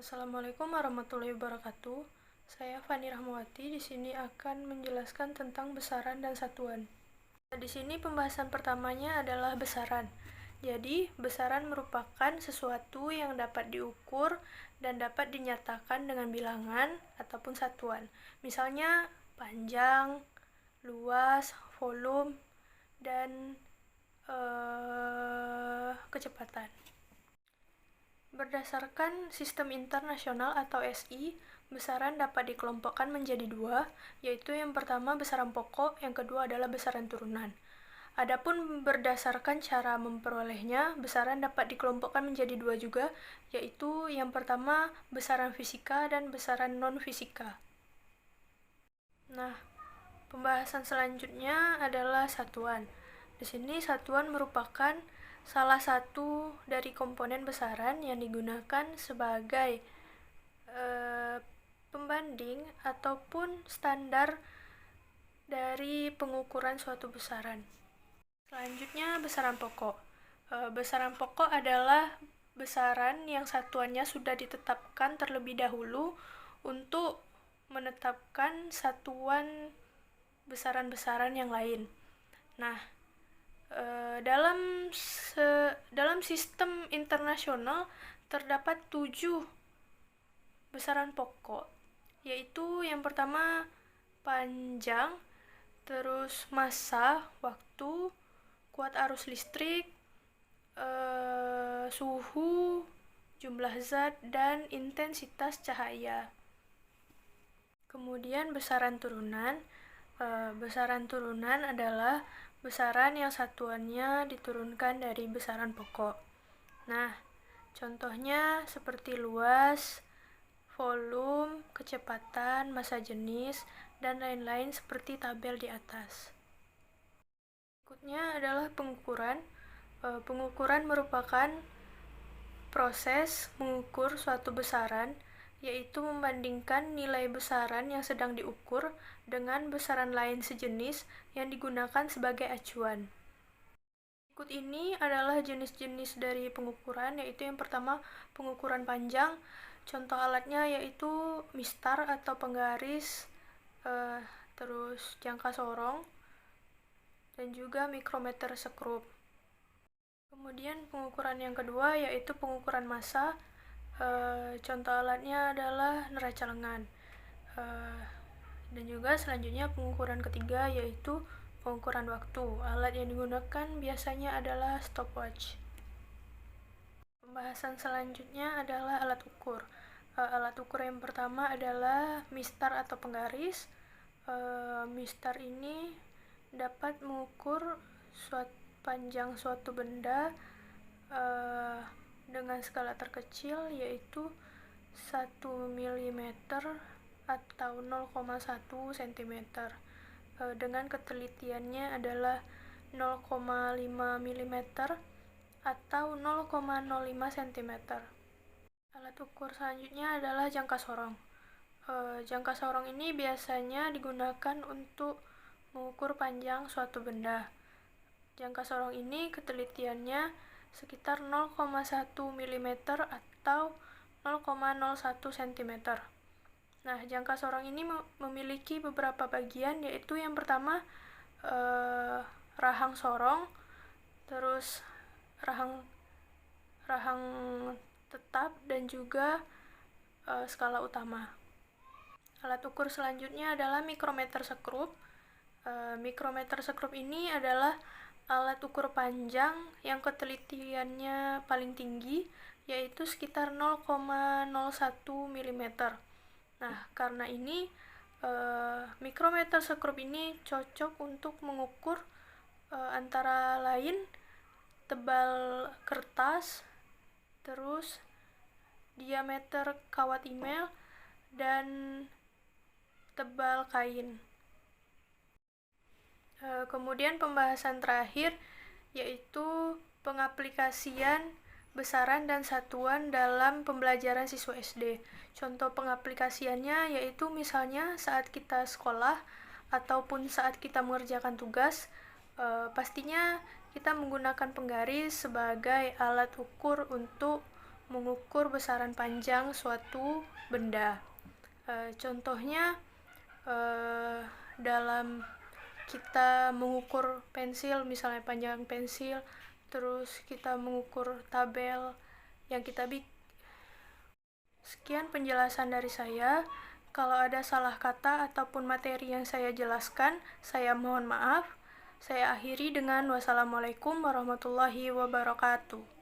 Assalamualaikum warahmatullahi wabarakatuh. Saya Fani Rahmawati di sini akan menjelaskan tentang besaran dan satuan. Di sini pembahasan pertamanya adalah besaran. Jadi, besaran merupakan sesuatu yang dapat diukur dan dapat dinyatakan dengan bilangan ataupun satuan. Misalnya panjang, luas, volume, dan kecepatan. Berdasarkan Sistem Internasional atau SI, besaran dapat dikelompokkan menjadi dua, yaitu yang pertama besaran pokok, yang kedua adalah besaran turunan. Adapun berdasarkan cara memperolehnya, besaran dapat dikelompokkan menjadi dua juga, yaitu yang pertama besaran fisika dan besaran non-fisika. Nah, pembahasan selanjutnya adalah satuan. Di sini satuan merupakan salah satu dari komponen besaran yang digunakan sebagai pembanding ataupun standar dari pengukuran suatu besaran. Selanjutnya, besaran pokok. Besaran pokok adalah besaran yang satuannya sudah ditetapkan terlebih dahulu untuk menetapkan satuan besaran-besaran yang lain. Nah, dalam sistem internasional terdapat 7 besaran pokok, yaitu yang pertama panjang, terus massa, waktu, kuat arus listrik, suhu, jumlah zat, dan intensitas cahaya. Kemudian besaran turunan. Besaran turunan adalah besaran yang satuannya diturunkan dari besaran pokok. Nah, contohnya seperti luas, volume, kecepatan, massa jenis, dan lain-lain seperti tabel di atas. Berikutnya adalah pengukuran. Pengukuran merupakan proses mengukur suatu besaran, yaitu membandingkan nilai besaran yang sedang diukur dengan besaran lain sejenis yang digunakan sebagai acuan. Berikut ini adalah jenis-jenis dari pengukuran, yaitu yang pertama pengukuran panjang. Contoh alatnya yaitu mistar atau penggaris, terus jangka sorong, dan juga mikrometer skrup. Kemudian pengukuran yang kedua yaitu pengukuran massa. Contoh alatnya adalah neraca lengan. Dan juga selanjutnya pengukuran ketiga yaitu pengukuran waktu. Alat yang digunakan biasanya adalah stopwatch. Pembahasan selanjutnya adalah alat ukur. Alat ukur yang pertama adalah mistar atau penggaris. Mistar ini dapat mengukur panjang suatu benda dengan skala terkecil yaitu 1 mm atau 0,1 cm. Dengan ketelitiannya adalah 0,5 mm atau 0,05 cm. Alat ukur selanjutnya adalah jangka sorong. Jangka sorong ini biasanya digunakan untuk mengukur panjang suatu benda. Jangka sorong ini ketelitiannya sekitar 0,1 mm atau 0,01 cm. Nah, jangka sorong ini memiliki beberapa bagian, yaitu yang pertama rahang sorong, terus rahang tetap, dan juga skala utama. Alat ukur selanjutnya adalah mikrometer skrup. Mikrometer skrup ini adalah alat ukur panjang yang ketelitiannya paling tinggi, yaitu sekitar 0,01 mm. Nah, karena ini mikrometer skrup ini cocok untuk mengukur antara lain tebal kertas, terus diameter kawat email, dan tebal kain. Kemudian pembahasan terakhir yaitu pengaplikasian besaran dan satuan dalam pembelajaran siswa SD. Contoh pengaplikasiannya yaitu misalnya saat kita sekolah ataupun saat kita mengerjakan tugas, pastinya kita menggunakan penggaris sebagai alat ukur untuk mengukur besaran panjang suatu benda. Contohnya dalam kita mengukur pensil, misalnya panjang pensil, terus kita mengukur tabel yang kita bikin. Sekian penjelasan dari saya. Kalau ada salah kata ataupun materi yang saya jelaskan, saya mohon maaf. Saya akhiri dengan wassalamualaikum warahmatullahi wabarakatuh.